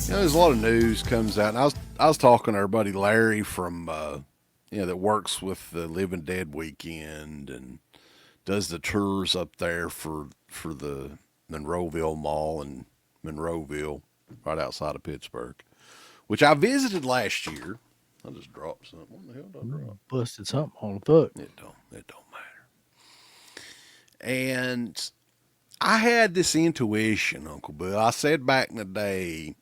There's a lot of news comes out, and I was talking to our buddy Larry from that works with the Living Dead weekend and does the tours up there for the Monroeville Mall in Monroeville, right outside of Pittsburgh, which I visited last year. I just dropped something. What the hell did I drop? Busted something on the foot. It don't matter. And I had this intuition, Uncle Bill. I said back in the day,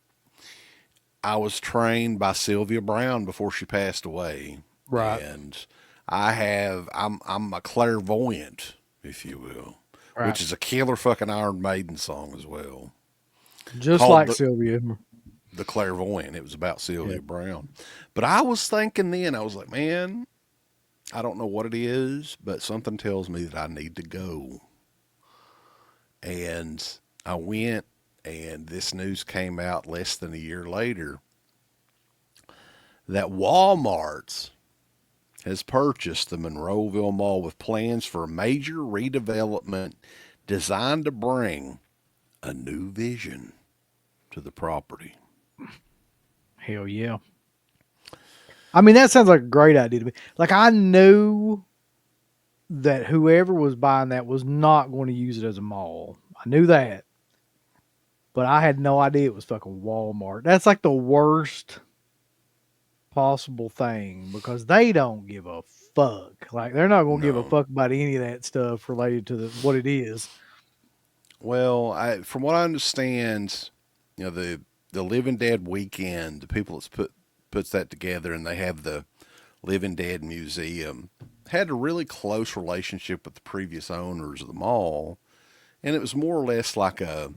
I was trained by Sylvia Brown before she passed away, Right. and I'm a clairvoyant, if you will, Right. which is a killer fucking Iron Maiden song as well, Just called like Sylvia. the Clairvoyant. It was about Yeah. Sylvia Brown, but I was thinking then, I was like, man, I don't know what it is, but something tells me that I need to go, and I went, and this news came out less than a year later that Walmart has purchased the Monroeville Mall with plans for a major redevelopment designed to bring a new vision to the property. Hell yeah. I mean, that sounds like a great idea to me. Like, I knew that whoever was buying that was not going to use it as a mall. I knew that. But I had no idea it was fucking Walmart. That's like the worst possible thing because they don't give a fuck. Like, they're not going to give a No. fuck about any of that stuff related to what it is. Well, from what I understand, the Living Dead weekend, the people that's puts that together, and they have the Living Dead Museum, had a really close relationship with the previous owners of the mall, and it was more or less like I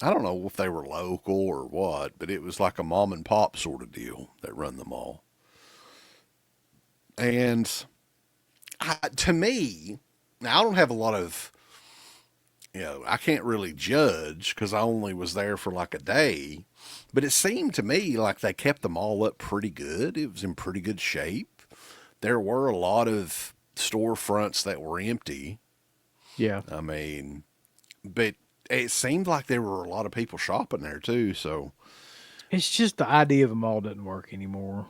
don't know if they were local or what, but it was like a mom and pop sort of deal that run the mall. And to me, now I don't have a lot of, I can't really judge because I only was there for like a day, but it seemed to me like they kept them all up pretty good. It was in pretty good shape. There were a lot of storefronts that were empty. Yeah. I mean, but it seemed like there were a lot of people shopping there too. So, It's just the idea of a mall doesn't work anymore.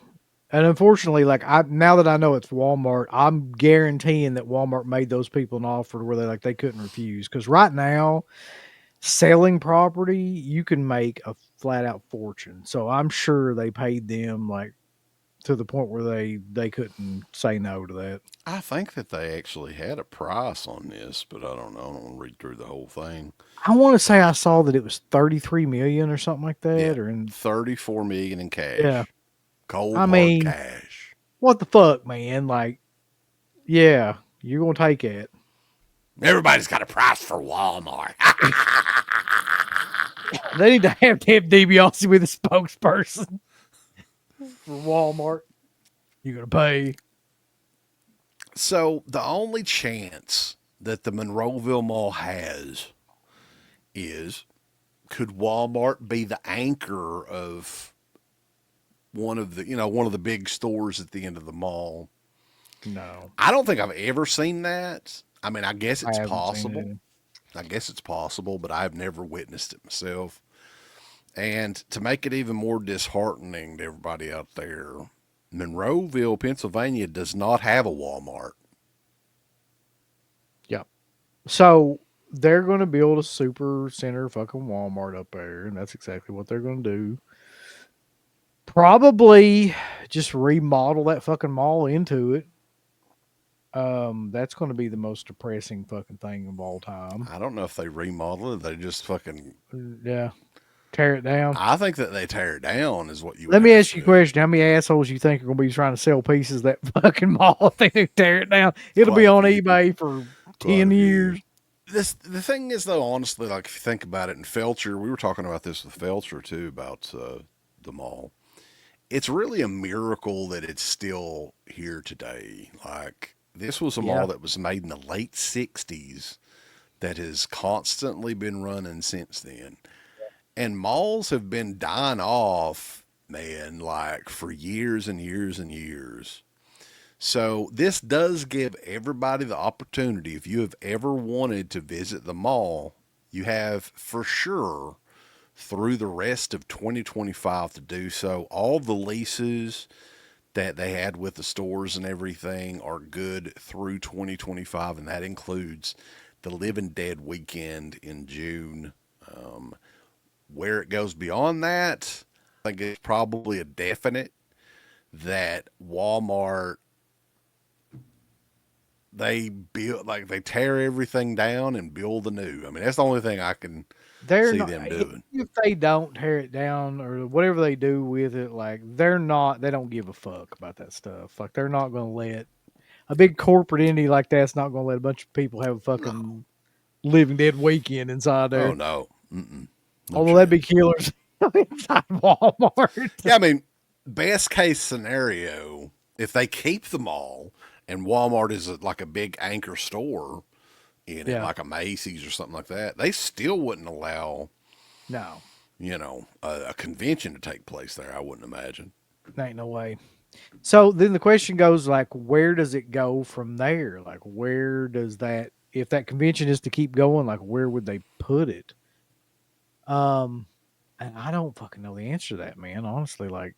And unfortunately, like I now that I know it's Walmart, I'm guaranteeing that Walmart made those people an offer where they couldn't refuse. Because right now, selling property, you can make a flat out fortune. So I'm sure they paid them like to the point where they couldn't say no to that. I think that they actually had a price on this, but I don't know. I don't want to read through the whole thing. I want to say I saw that it was 33 million or something like Yeah, that. Or in 34 million in yeah, cash, cold I hard mean, cash. what the fuck, man? Like, yeah, you're gonna take it. Everybody's got a price for Walmart. They need to have DiBiase be the spokesperson for Walmart. You're gonna pay. So the only chance that the Monroeville Mall has is, could Walmart be the anchor of one of the big stores at the end of the mall? No, I don't think I've ever seen that. I mean, I guess I it's haven't seen possible. it. I guess it's possible, but I've never witnessed it myself. And to make it even more disheartening to everybody out there, Monroeville, Pennsylvania does not have a Walmart. Yeah. So they're gonna build a super center fucking Walmart up there, and that's exactly what they're gonna do. Probably just remodel that fucking mall into it. That's gonna be the most depressing fucking thing of all time. I don't know if they remodel it. They just fucking. Yeah. Tear it down. I think that they tear it down is what you would Let me have to ask you a do. question. How many assholes you think are going to be trying to sell pieces of that fucking mall if they tear it down? It'll Quite be a on few. eBay for Quite 10 a few. years. The thing is though, honestly, like if you think about it, in Felcher, we were talking about this with Felcher too about the mall. It's really a miracle that it's still here today. Like this was a Yeah. mall that was made in the late '60s that has constantly been running since then. And malls have been dying off, man, like for years and years and years. So this does give everybody the opportunity. If you have ever wanted to visit the mall, you have for sure through the rest of 2025 to do so. All the leases that they had with the stores and everything are good through 2025, and that includes the Living Dead weekend in June. Where it goes beyond that, I think it's probably a definite that Walmart, they tear everything down and build anew. I mean, that's the only thing I can They're see not, them doing. if they don't tear it down or whatever they do with it, like they don't give a fuck about that stuff. Like they're not going to let a big corporate entity like that's not going to let a bunch of people have a fucking Living Dead weekend inside Oh there. no. Mm-mm. No Although that'd be chance. killers inside Walmart. Yeah, I mean, best case scenario, if they keep the mall and Walmart is like a big anchor store in it, Yeah. like a Macy's or something like that, they still wouldn't allow, No, a convention to take place there. I wouldn't imagine. ain't no way. So then the question goes like, where does it go from there? Like, where does that, if that convention is to keep going, like, where would they put it? And I don't fucking know the answer to that, man. Honestly, like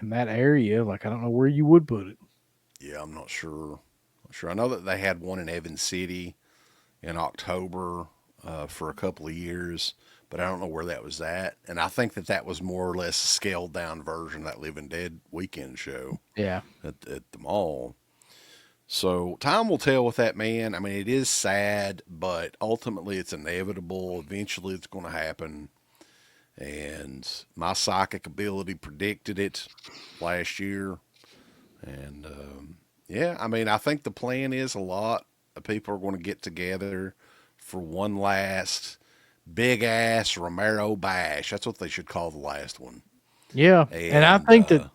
in that area, like I don't know where you would put it. Yeah, I'm not sure. I know that they had one in Evans City in October for a couple of years, but I don't know where that was at. And I think that was more or less a scaled down version of that Living Dead weekend show Yeah. at the mall. So time will tell with that, man. I mean, it is sad, but ultimately it's inevitable. Eventually it's going to happen. And my psychic ability predicted it last year. And yeah, I mean, I think the plan is a lot of people are going to get together for one last big ass Romero bash. That's what they should call the last one. Yeah. And I think that,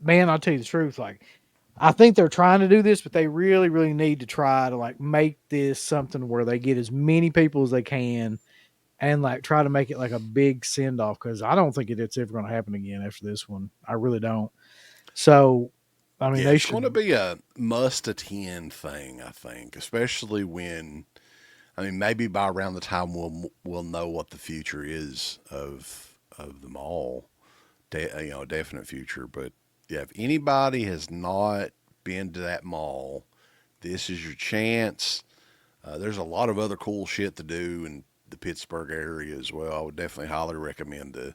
man, I'll tell you the truth. Like, I think they're trying to do this, but they really, really need to try to like make this something where they get as many people as they can and like try to make it like a big send off. Cause I don't think it's ever going to happen again after this one. I really don't. So, I mean, yeah, they it's going to should, be a must attend thing, I think, especially when, I mean, maybe by around the time we'll know what the future is of the mall, a definite future. But yeah, if anybody has not been to that mall, this is your chance. There's a lot of other cool shit to do in the Pittsburgh area as well. I would definitely highly recommend the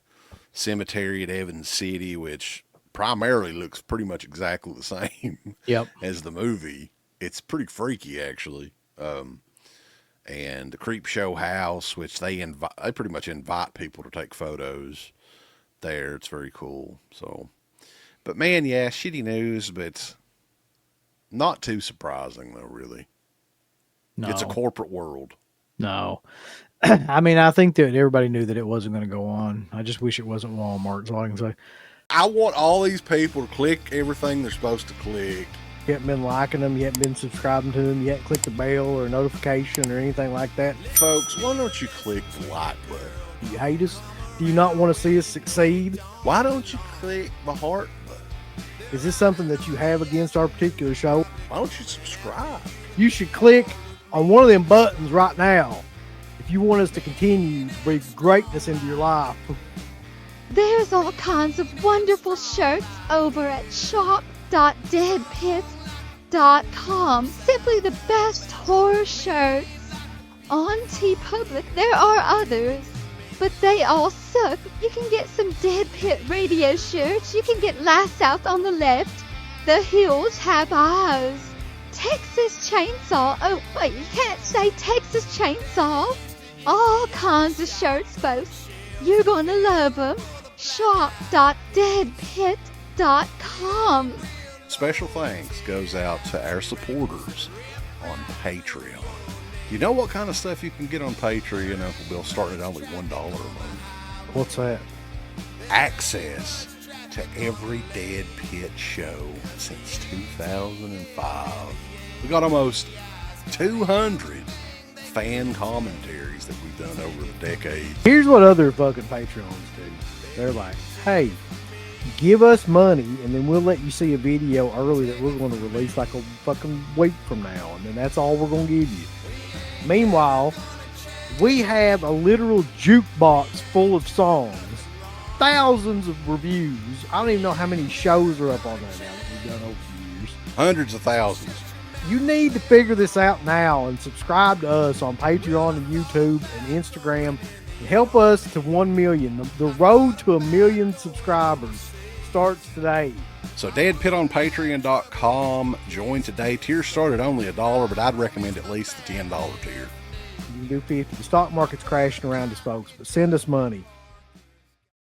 cemetery at Evans City, which primarily looks pretty much exactly the same yep. as the movie. It's pretty freaky, actually. And the Creep Show House, which they pretty much invite people to take photos there. It's very cool. So, but man, yeah, shitty news, but not too surprising though, really. No, It's a corporate world. no. I mean, I think that everybody knew that it wasn't going to go on. I just wish it wasn't Walmart. Is all I can say. I want all these people to click everything they're supposed to click. You haven't been liking them, you haven't been subscribing to them, you haven't clicked the bell or notification or anything like that. Folks, why don't you click the like button? Do you hate us? Do you not want to see us succeed? Why don't you click the heart button? Is this something that you have against our particular show? Why don't you subscribe? You should click on one of them buttons right now if you want us to continue to breathe greatness into your life. There's all kinds of wonderful shirts over at shop.deadpit.com. Simply the best horror shirts. On TeePublic, there are others, but they all suck. You can get some Dead Pit Radio shirts. You can get Last South on the Left. The Hills Have Eyes. Texas Chainsaw. Oh, wait, you can't say Texas Chainsaw. All kinds of shirts, folks. You're gonna love them. Shop.deadpit.com. Special thanks goes out to our supporters on Patreon. You know what kind of stuff you can get on Patreon, Uncle Bill, starting at only $1 a month? What's that? Access to every Dead Pit show since 2005. We got almost 200 fan commentaries that we've done over the decades. Here's what other fucking Patreons do. They're like, hey, give us money and then we'll let you see a video early that we're going to release like a fucking week from now. And then that's all we're going to give you. Meanwhile, We have a literal jukebox full of songs, thousands of reviews. I don't even know how many shows are up on there now that we've done over the years. Hundreds of thousands. You need to figure this out now and subscribe to us on Patreon and YouTube and Instagram and help us to 1 million. The road to 1 million subscribers starts today. So DeadPit on Patreon.com. Join today. Tiers start at only $1, but I'd recommend at least the $10 tier. You can do 50. The stock market's crashing around us, folks, but send us money.